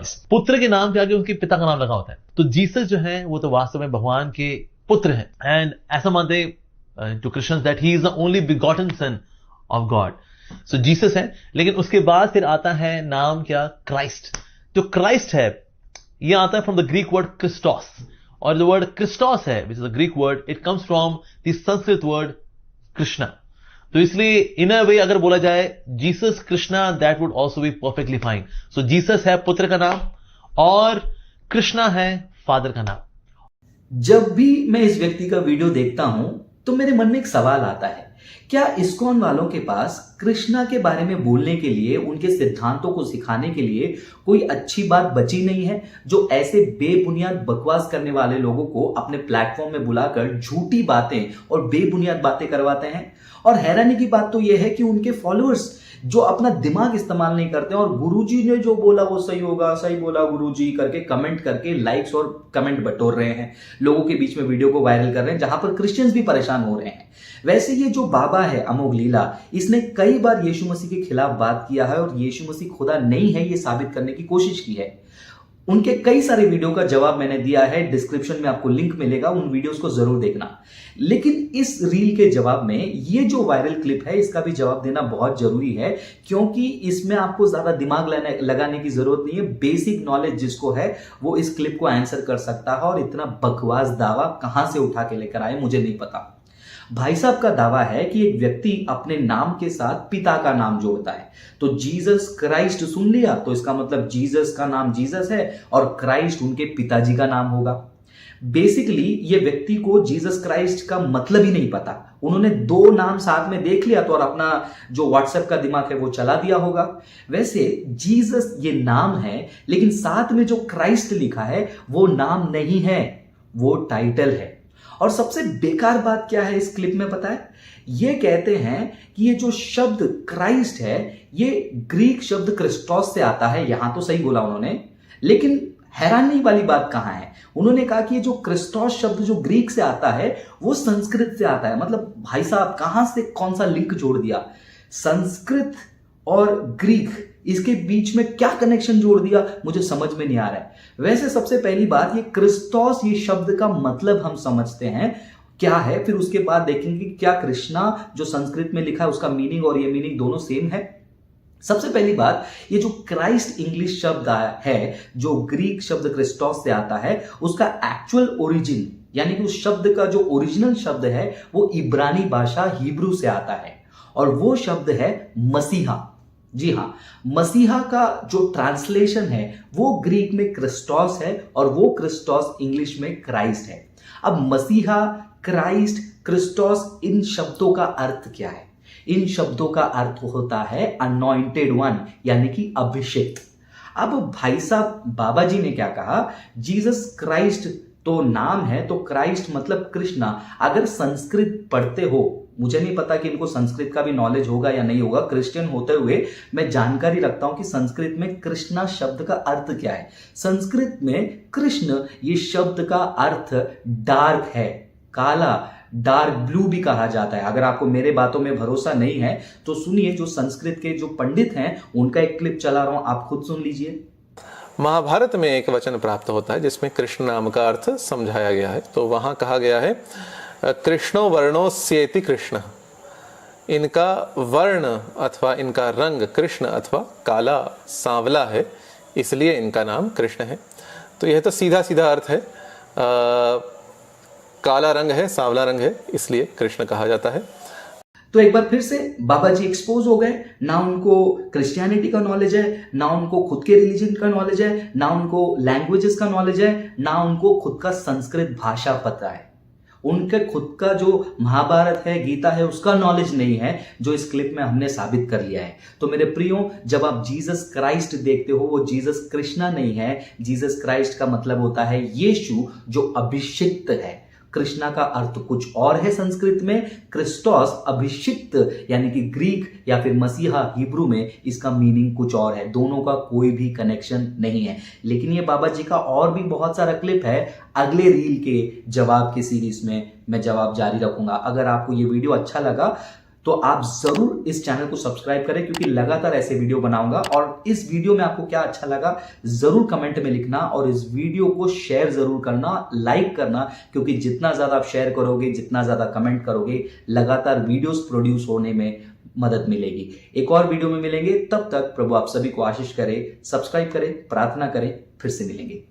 Christ. पुत्र के नाम के आगे उनके पिता का नाम लगा होता है, तो जीसस जो है वो तो वास्तव में भगवान के पुत्र हैं। एंड ऐसा मानते to Christians that he is the only begotten son of God. So Jesus है, लेकिन उसके बाद फिर आता है नाम क्या, क्राइस्ट। जो क्राइस्ट है ये आता है from the Greek word Christos, और जो वर्ड क्रिस्टोस है which is the Greek word, it comes from the Sanskrit word Krishna. तो इसलिए इन अ वे अगर बोला जाए Jesus Krishna, that would also be perfectly fine. So Jesus है पुत्र का नाम और कृष्णा है फादर का नाम। जब भी मैं इस व्यक्ति का वीडियो देखता हूं तो मेरे मन में एक सवाल आता है, क्या इस्कॉन वालों के पास कृष्णा के बारे में बोलने के लिए, उनके सिद्धांतों को सिखाने के लिए कोई अच्छी बात बची नहीं है, जो ऐसे बेबुनियाद बकवास करने वाले लोगों को अपने प्लेटफॉर्म में बुलाकर झूठी बातें और बेबुनियाद बातें करवाते हैं? और हैरानी की बात तो यह है कि उनके फॉलोअर्स जो अपना दिमाग इस्तेमाल नहीं करते और गुरुजी ने जो बोला वो सही होगा, सही बोला गुरुजी करके कमेंट करके लाइक्स और कमेंट बटोर रहे हैं, लोगों के बीच में वीडियो को वायरल कर रहे हैं, जहां पर क्रिश्चियंस भी परेशान हो रहे हैं। वैसे ये जो बाबा है अमोघ लीला, इसने कई बार यीशु मसीह के खिलाफ बात किया है और यीशु मसीह खुदा नहीं है ये साबित करने की कोशिश की है। उनके कई सारे वीडियो का जवाब मैंने दिया है, डिस्क्रिप्शन में आपको लिंक मिलेगा, उन वीडियोस को जरूर देखना। लेकिन इस रील के जवाब में ये जो वायरल क्लिप है इसका भी जवाब देना बहुत जरूरी है, क्योंकि इसमें आपको ज्यादा दिमाग लगाने की जरूरत नहीं है। बेसिक नॉलेज जिसको है वो इस क्लिप को आंसर कर सकता है, और इतना बकवास दावा कहां से उठा के लेकर आए मुझे नहीं पता। भाई साहब का दावा है कि एक व्यक्ति अपने नाम के साथ पिता का नाम जोड़ता है, तो जीसस क्राइस्ट सुन लिया तो इसका मतलब जीसस का नाम जीसस है और क्राइस्ट उनके पिताजी का नाम होगा। बेसिकली ये व्यक्ति को जीसस क्राइस्ट का मतलब ही नहीं पता, उन्होंने दो नाम साथ में देख लिया तो और अपना जो व्हाट्सएप का दिमाग है वो चला दिया होगा। वैसे जीसस ये नाम है, लेकिन साथ में जो क्राइस्ट लिखा है वो नाम नहीं है, वो टाइटल है। और सबसे बेकार बात क्या है इस क्लिप में पता है? ये कहते हैं कि ये जो शब्द क्राइस्ट है ये ग्रीक शब्द क्रिस्टोस से आता है। यहां तो सही बोला उन्होंने, लेकिन हैरानी वाली बात कहां है? उन्होंने कहा कि ये जो क्रिस्टोस शब्द जो ग्रीक से आता है वो संस्कृत से आता है। मतलब भाई साहब कहां से कौन सा लिंक जोड़ दिया? संस्कृत और ग्रीक, इसके बीच में क्या कनेक्शन जोड़ दिया मुझे समझ में नहीं आ रहा है। वैसे सबसे पहली बात, ये क्रिस्टोस ये शब्द का मतलब हम समझते हैं क्या है, फिर उसके बाद देखेंगे कि क्या कृष्णा जो संस्कृत में लिखा है उसका मीनिंग और ये मीनिंग दोनों सेम है। सबसे पहली बात, ये जो क्राइस्ट इंग्लिश शब्द है जो ग्रीक शब्द क्रिस्टोस से आता है, उसका एक्चुअल ओरिजिन यानी कि उस शब्द का जो ओरिजिनल शब्द है वो इब्रानी भाषा हिब्रू से आता है, और वो शब्द है मसीहा। जी हां, मसीहा का जो ट्रांसलेशन है वो ग्रीक में क्रिस्टोस है और वो क्रिस्टोस इंग्लिश में क्राइस्ट है। अब मसीहा, क्राइस्ट, क्रिस्टोस, इन शब्दों का अर्थ क्या है? इन शब्दों का अर्थ होता है अनॉइंटेड वन, यानी कि अभिषिक्त। अब भाई साहब बाबा जी ने क्या कहा, जीसस क्राइस्ट तो नाम है तो क्राइस्ट मतलब कृष्णा। अगर संस्कृत पढ़ते हो, मुझे नहीं पता कि इनको संस्कृत का भी नॉलेज होगा या नहीं होगा, क्रिश्चियन होते हुए मैं जानकारी रखता हूं कि संस्कृत में कृष्णा शब्द का अर्थ क्या है। संस्कृत में कृष्ण ये शब्द का अर्थ डार्क है, काला, डार्क ब्लू भी कहा जाता है। अगर आपको मेरे बातों में भरोसा नहीं है तो सुनिए, जो संस्कृत के जो पंडित हैं उनका एक क्लिप चला रहा हूं, आप खुद सुन लीजिए। महाभारत में एक वचन प्राप्त होता है जिसमें कृष्ण नाम का अर्थ समझाया गया है। तो वहां कहा गया है कृष्णो वर्णोस्येति कृष्ण, इनका वर्ण अथवा इनका रंग कृष्ण अथवा काला सांवला है, इसलिए इनका नाम कृष्ण है। तो यह तो सीधा सीधा अर्थ है, काला रंग है, सांवला रंग है, इसलिए कृष्ण कहा जाता है। तो एक बार फिर से बाबा जी एक्सपोज हो गए, ना उनको क्रिश्चियनिटी का नॉलेज है, ना उनको खुद के रिलीजन का नॉलेज है, ना उनको लैंग्वेजेस का नॉलेज है, ना उनको खुद का संस्कृत भाषा पता है, उनके खुद का जो महाभारत है, गीता है, उसका नॉलेज नहीं है, जो इस क्लिप में हमने साबित कर लिया है। तो मेरे प्रियो, जब आप जीसस क्राइस्ट देखते हो वो जीसस कृष्णा नहीं है। जीसस क्राइस्ट का मतलब होता है यीशु जो अभिषिक्त है। कृष्णा का अर्थ कुछ और है संस्कृत में, क्रिस्टोस अभिषिक्त यानी कि ग्रीक या फिर मसीहा हिब्रू में इसका मीनिंग कुछ और है। दोनों का कोई भी कनेक्शन नहीं है। लेकिन ये बाबा जी का और भी बहुत सारा क्लिप है, अगले रील के जवाब की सीरीज में मैं जवाब जारी रखूंगा। अगर आपको ये वीडियो अच्छा लगा तो आप जरूर इस चैनल को सब्सक्राइब करें, क्योंकि लगातार ऐसे वीडियो बनाऊंगा। और इस वीडियो में आपको क्या अच्छा लगा जरूर कमेंट में लिखना, और इस वीडियो को शेयर जरूर करना, लाइक करना, क्योंकि जितना ज्यादा आप शेयर करोगे, जितना ज्यादा कमेंट करोगे, लगातार वीडियोस प्रोड्यूस होने में मदद मिलेगी। एक और वीडियो में मिलेंगे, तब तक प्रभु आप सभी को आशीष करे। सब्सक्राइब करें, प्रार्थना करें, फिर से मिलेंगे।